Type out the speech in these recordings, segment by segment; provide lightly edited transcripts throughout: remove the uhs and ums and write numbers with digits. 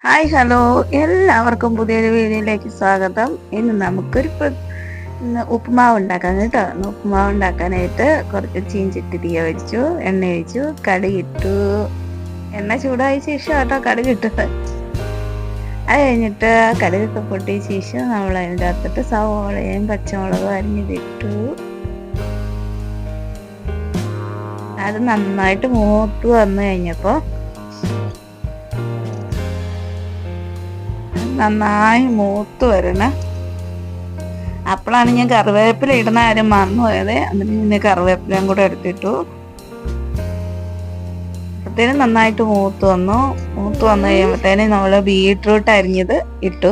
Hi hello, എല്ലാവർക്കും പുതിയൊരു വീഡിയോയിലേക്ക് സ്വാഗതം. ഇന്ന് നമുക്കൊരു ഉപ്പുമാവ് ഉണ്ടാക്കാം കേട്ടോ. ഉപ്പുമാവ് ഉണ്ടാക്കാനായിട്ട് കുറച്ച് ചീഞ്ചട്ടി തീ വെച്ചു, എണ്ണ ഒഴിച്ചു, കടുകിട്ടു. എണ്ണ ചൂടായ ശേഷം കേട്ടോ കടുക് ഇട്ടത്. അത് കഴിഞ്ഞിട്ട് കടുകൊക്കെ പൊട്ടിയ ശേഷം നമ്മൾ അതിൻ്റെ അകത്തിട്ട് സവോളയും പച്ചമുളകും അരിഞ്ഞിട്ടു. അത് നന്നായിട്ട് മൂത്ത് വന്നു കഴിഞ്ഞപ്പോൾ നന്നായി മൂത്ത് വരണേ. അപ്പോഴാണ് ഞാൻ കറിവേപ്പില ഇടുന്ന കാര്യം മറന്നു പോയത്. എന്നിട്ട് പിന്നെ കറിവേപ്പിലയും കൂടെ എടുത്തിട്ടു. അപ്പോഴത്തേനും നന്നായിട്ട് മൂത്ത് വന്നു കഴിയുമ്പോഴത്തേനും നമ്മള് ബീട്രൂട്ട് അരിഞ്ഞത് ഇട്ടു.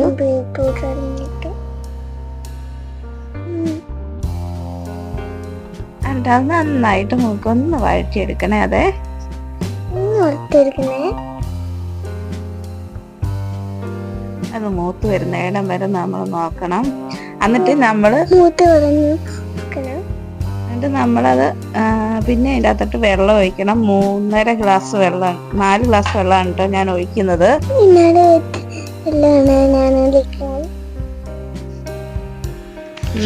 എന്നിട്ട് അത് നന്നായിട്ട് മൂക്കൊന്ന് വഴറ്റിയെടുക്കണേ. അതെ, അത് മൂത്ത് വരുന്ന ഇടം വരെ നമ്മൾ നോക്കണം. എന്നിട്ട് നമ്മളത് പിന്നെ അതിൻ്റെ അകത്തോട്ട് വെള്ളം ഒഴിക്കണം. 3.5 ഗ്ലാസ് വെള്ളം, 4 ഗ്ലാസ് വെള്ളമാണ് കേട്ടോ ഞാൻ ഒഴിക്കുന്നത്.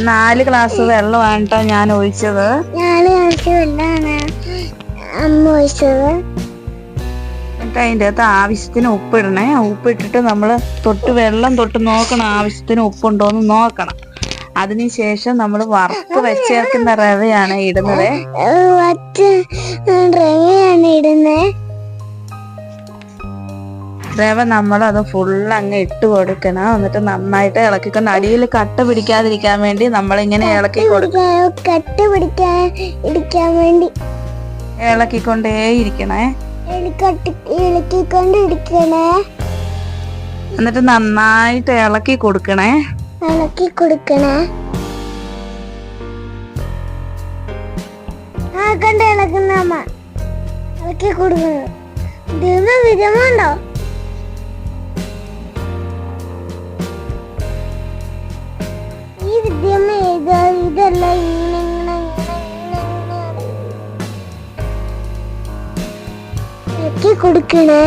4 ഗ്ലാസ് വെള്ളമാണ് കേട്ടോ ഞാൻ ഒഴിച്ചത്. അതിൻ്റെ അകത്ത് ആവശ്യത്തിന് ഉപ്പിടണേ. ഉപ്പിട്ടിട്ട് നമ്മൾ വെള്ളം തൊട്ട് നോക്കണം, ആവശ്യത്തിന് ഉപ്പുണ്ടോന്ന് നോക്കണം. അതിനുശേഷം നമ്മൾ വറുത്ത് വെച്ചേർക്കുന്ന റവയാണ് ഇടുന്നത്. റവ നമ്മളത് ഫുള്ള് അങ്ങ് ഇട്ട് കൊടുക്കണം. എന്നിട്ട് നന്നായിട്ട് ഇളക്കിക്കൊണ്ട് അടിയിൽ കട്ട പിടിക്കാതിരിക്കാൻ വേണ്ടി നമ്മളിങ്ങനെ ഇളക്കിക്കൊണ്ടേയിരിക്കണേ. എന്നിട്ട് നന്നായിട്ട് ഇളക്കി കൊടുക്കണേ. വിധമുണ്ടോ? ഈ വിദ്യമ ഇതല്ല, കൊടുക്കണേ.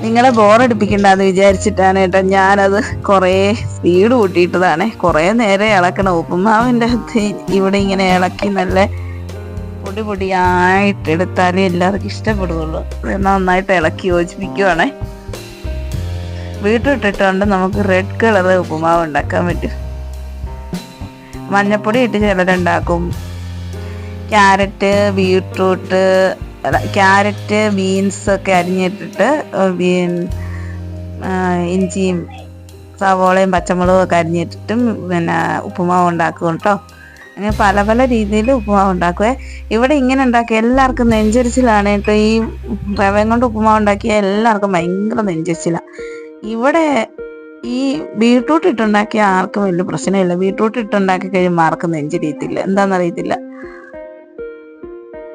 നിങ്ങളെ ബോറടിപ്പിക്കണ്ടെന്ന് വിചാരിച്ചിട്ടാണ് കേട്ടോ ഞാനത് കുറേ സ്പീഡ് കൂട്ടിയിട്ടതാണ്. കുറേ നേരം ഇളക്കണം. ഉപ്പുമാവിൻ്റെ അകത്ത് ഇവിടെ ഇങ്ങനെ ഇളക്കി നല്ല പൊടിയായിട്ട് എടുത്താലേ എല്ലാവർക്കും ഇഷ്ടപ്പെടുകയുള്ളൂ. നന്നായിട്ട് ഇളക്കി യോജിപ്പിക്കുവാണേ. വീട്ടിലിട്ടിട്ടുണ്ട് നമുക്ക് റെഡ് കളർ ഉപ്പുമാവ് ഉണ്ടാക്കാൻ പറ്റും. മഞ്ഞപ്പൊടി ഇട്ട് ചിലരുണ്ടാക്കും. ക്യാരറ്റ് ബീൻസ് ഒക്കെ അരിഞ്ഞിട്ടിട്ട് ഇഞ്ചിയും സവോളയും പച്ചമുളകും ഒക്കെ അരിഞ്ഞിട്ടിട്ടും പിന്നെ ഉപ്പുമാവ് ഉണ്ടാക്കും കേട്ടോ. അങ്ങനെ പല പല രീതിയിൽ ഉപ്പുമാവ് ഉണ്ടാക്കുവേ. ഇവിടെ ഇങ്ങനെ ഉണ്ടാക്കിയ എല്ലാവർക്കും നെഞ്ചരിച്ചിലാണ് കേട്ടോ. ഈ റവയും കൊണ്ട് ഉപ്പുമാവ് ഉണ്ടാക്കിയ എല്ലാവർക്കും ഭയങ്കര നെഞ്ചരിച്ചിലാണ്. ഇവിടെ ഈ ബീട്രൂട്ട് ഇട്ടുണ്ടാക്കിയ ആർക്കും വലിയ പ്രശ്നമില്ല. ബീട്രൂട്ട് ഇട്ടുണ്ടാക്കി കഴിയുമ്പോൾ ആർക്കും നെഞ്ചരിയത്തില്ല, എന്താണെന്നറിയത്തില്ല.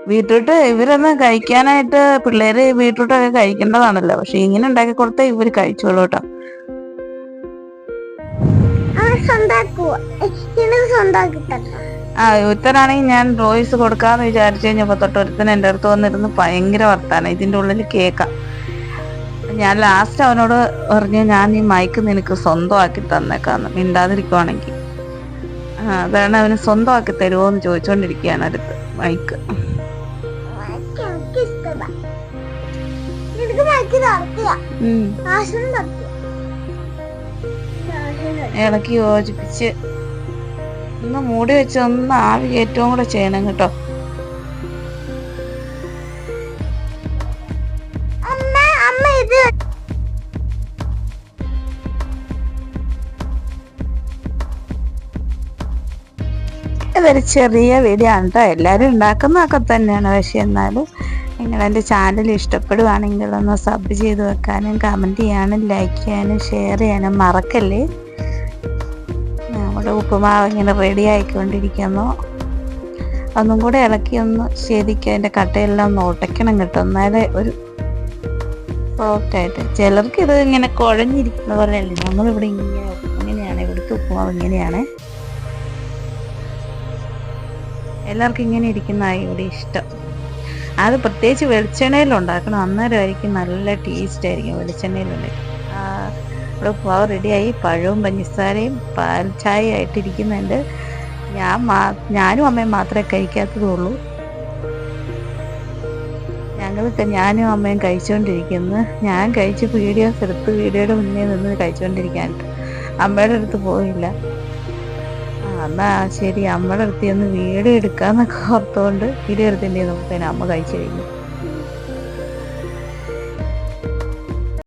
ബീട്രൂട്ട് ഇവരൊന്ന് കഴിക്കാനായിട്ട്, പിള്ളേര് ബീട്രൂട്ടൊക്കെ കഴിക്കേണ്ടതാണല്ലോ. പക്ഷെ ഇങ്ങനെ ഉണ്ടാക്കി കൊടുത്താൽ ഇവര് കഴിച്ചോളൂ കേട്ടോ. ഒരുത്തനാണെങ്കിൽ ഞാൻ റോയ്സ് കൊടുക്കാന്ന് വിചാരിച്ചു കഴിഞ്ഞപ്പോ ഒരുത്തൻ എൻ്റെ അടുത്ത് വന്നിരുന്ന് ഭയങ്കര വർത്താനം. ഇതിൻ്റെ ഉള്ളിൽ കേക്കാം. ഞാൻ ലാസ്റ്റ് അവനോട് പറഞ്ഞു, ഞാൻ ഈ മൈക്ക് നിനക്ക് സ്വന്തമാക്കി തന്നേക്കാന്ന്, മിണ്ടാതിരിക്കുവാണെങ്കിൽ. അതാണ് അവന് സ്വന്തമാക്കി തരുമോ എന്ന് ചോദിച്ചോണ്ടിരിക്കുകയാണ് അടുത്ത് മൈക്ക്. ഇളക്കി യോജിപ്പിച്ച് ഒന്ന് മൂടി വെച്ച് ഒന്ന് ആവി കയറ്റവും കൂടെ ചെയ്യണം കേട്ടോ. ഇതൊരു ചെറിയ വീഡിയോ ആണ് കേട്ടോ. എല്ലാവരും ഉണ്ടാക്കുന്നതൊക്കെ തന്നെയാണ്. പക്ഷെ എന്നാലും നിങ്ങൾ എൻ്റെ ചാനൽ ഇഷ്ടപ്പെടുവാണെങ്കിൽ ഒന്ന് സബ് ചെയ്ത് വെക്കാനും കമൻറ്റ് ചെയ്യാനും ലൈക്ക് ചെയ്യാനും ഷെയർ ചെയ്യാനും മറക്കല്ലേ. നമ്മുടെ ഉപ്പുമാവ് ഇങ്ങനെ റെഡി ആയിക്കൊണ്ടിരിക്കുന്നു. ഒന്നും കൂടെ ഇളക്കി ഒന്ന് ശരിക്കും അതിൻ്റെ കട്ടയെല്ലാം ഒന്ന് ഉടയ്ക്കണം കേട്ടോ. എന്നാലേ ഒരു സോഫ്റ്റായിട്ട്. ചിലർക്ക് ഇത് ഇങ്ങനെ കുഴഞ്ഞിരിക്കുന്ന പോലെയല്ലേ. നമ്മളിവിടെ ഇങ്ങനെയാണ്, ഇവിടുത്തെ ഉപ്പുമാവ് ഇങ്ങനെയാണ്. എല്ലാവർക്കും ഇങ്ങനെ ഇരിക്കുന്നതായി ഇവിടെ ഇഷ്ടം. അത് പ്രത്യേകിച്ച് വെളിച്ചെണ്ണയിൽ ഉണ്ടാക്കണം, അന്നേരമായിരിക്കും നല്ല ടേസ്റ്റ് ആയിരിക്കും വെളിച്ചെണ്ണയിലുണ്ടാക്കി. ഇവിടെ ഉപ്പുമാവ് റെഡിയായി. പഴവും പഞ്ചസാരയും പാൽ ചായ ആയിട്ടിരിക്കുന്നുണ്ട്. ഞാനും അമ്മയും മാത്രമേ കഴിക്കാത്തതുള്ളൂ. ഞാനും അമ്മയും കഴിച്ചുകൊണ്ടിരിക്കുന്നു. ഞാൻ കഴിച്ച് വീഡിയോസ് എടുത്ത് വീഡിയോയുടെ മുന്നേ നിന്ന് കഴിച്ചുകൊണ്ടിരിക്കാനായിട്ട് അമ്മയുടെ അടുത്ത് പോയില്ല. എന്നാ ശരി, അമ്മയുടെ അടുത്ത് ഒന്ന് വീഡിയോ എടുക്കാന്നൊക്കെ ഓർത്തുകൊണ്ട് വീഡിയോ എടുത്തിട്ടുണ്ടെങ്കിൽ നമുക്ക് അമ്മ കഴിച്ചു കഴിഞ്ഞു.